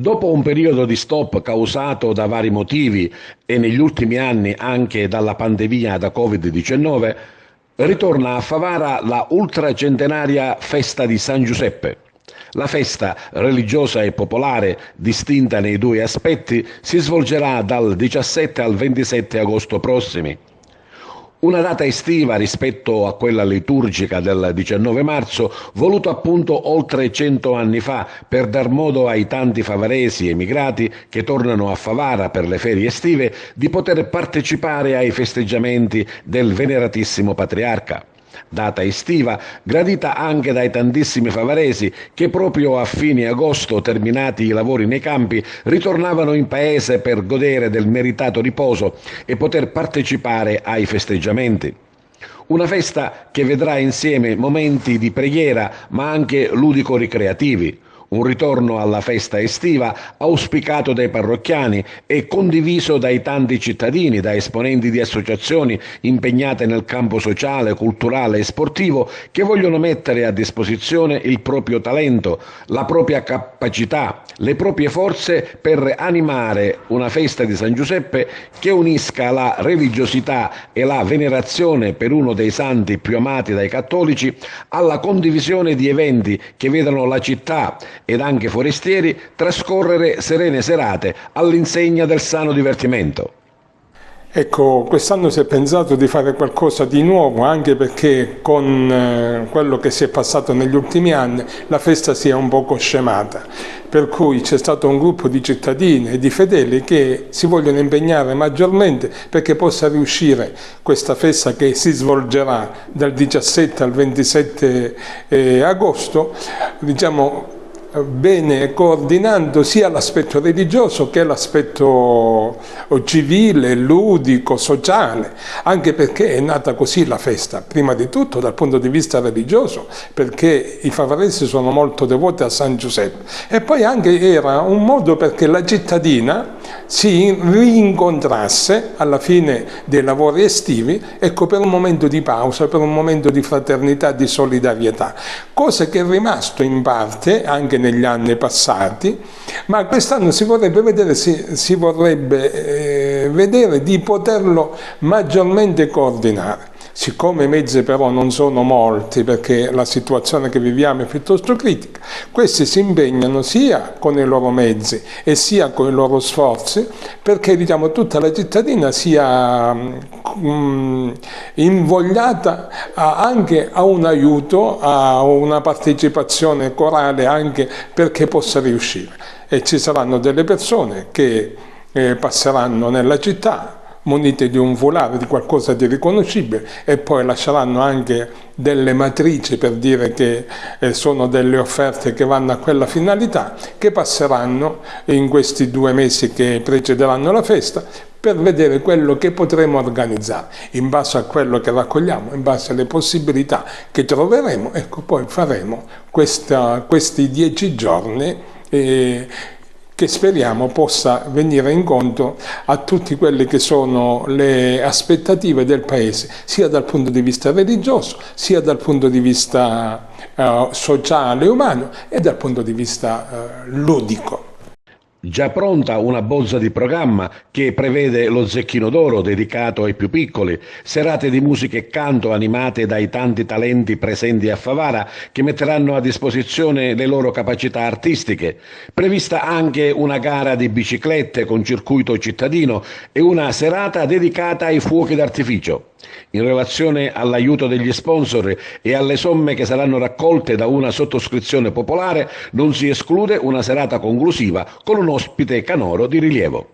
Dopo un periodo di stop causato da vari motivi e negli ultimi anni anche dalla pandemia da Covid-19, ritorna a Favara la ultracentenaria Festa di San Giuseppe. La festa, religiosa e popolare, distinta nei due aspetti, si svolgerà dal 17 al 27 agosto prossimi. Una data estiva rispetto a quella liturgica del 19 marzo, voluto appunto oltre 100 anni fa per dar modo ai tanti favaresi emigrati che tornano a Favara per le ferie estive di poter partecipare ai festeggiamenti del veneratissimo patriarca. Data estiva gradita anche dai tantissimi favaresi che proprio a fine agosto, terminati i lavori nei campi, ritornavano in paese per godere del meritato riposo e poter partecipare ai festeggiamenti. Una festa che vedrà insieme momenti di preghiera ma anche ludico-ricreativi. Un ritorno alla festa estiva auspicato dai parrocchiani e condiviso dai tanti cittadini, da esponenti di associazioni impegnate nel campo sociale, culturale e sportivo che vogliono mettere a disposizione il proprio talento, la propria capacità, le proprie forze per animare una festa di San Giuseppe che unisca la religiosità e la venerazione per uno dei santi più amati dai cattolici alla condivisione di eventi che vedano la città ed anche forestieri trascorrere serene serate all'insegna del sano divertimento. Ecco, quest'anno si è pensato di fare qualcosa di nuovo, anche perché con quello che si è passato negli ultimi anni la festa si è un poco scemata, per cui c'è stato un gruppo di cittadini e di fedeli che si vogliono impegnare maggiormente perché possa riuscire questa festa che si svolgerà dal 17 al 27 agosto, diciamo, bene coordinando sia l'aspetto religioso che l'aspetto civile, ludico, sociale, anche perché è nata così la festa, prima di tutto dal punto di vista religioso, perché i favaresi sono molto devoti a San Giuseppe, e poi anche era un modo perché la cittadina si rincontrasse alla fine dei lavori estivi, ecco, per un momento di pausa, per un momento di fraternità, di solidarietà, cosa che è rimasto in parte anche negli anni passati, ma quest'anno si vorrebbe vedere di poterlo maggiormente coordinare. Siccome i mezzi però non sono molti, perché la situazione che viviamo è piuttosto critica, questi si impegnano sia con i loro mezzi e sia con i loro sforzi perché, diciamo, tutta la cittadina sia invogliata anche a un aiuto, a una partecipazione corale, anche perché possa riuscire. E ci saranno delle persone che passeranno nella città munite di un foulard, di qualcosa di riconoscibile, e poi lasceranno anche delle matrici per dire che sono delle offerte che vanno a quella finalità, che passeranno in questi 2 mesi che precederanno la festa per vedere quello che potremo organizzare. In base a quello che raccogliamo, in base alle possibilità che troveremo, ecco, poi faremo questi 10 giorni che speriamo possa venire incontro a tutte quelle che sono le aspettative del Paese, sia dal punto di vista religioso, sia dal punto di vista sociale e umano e dal punto di vista ludico. Già pronta una bozza di programma che prevede lo Zecchino d'Oro dedicato ai più piccoli, serate di musica e canto animate dai tanti talenti presenti a Favara che metteranno a disposizione le loro capacità artistiche, prevista anche una gara di biciclette con circuito cittadino e una serata dedicata ai fuochi d'artificio. In relazione all'aiuto degli sponsor e alle somme che saranno raccolte da una sottoscrizione popolare, non si esclude una serata conclusiva con un ospite canoro di rilievo.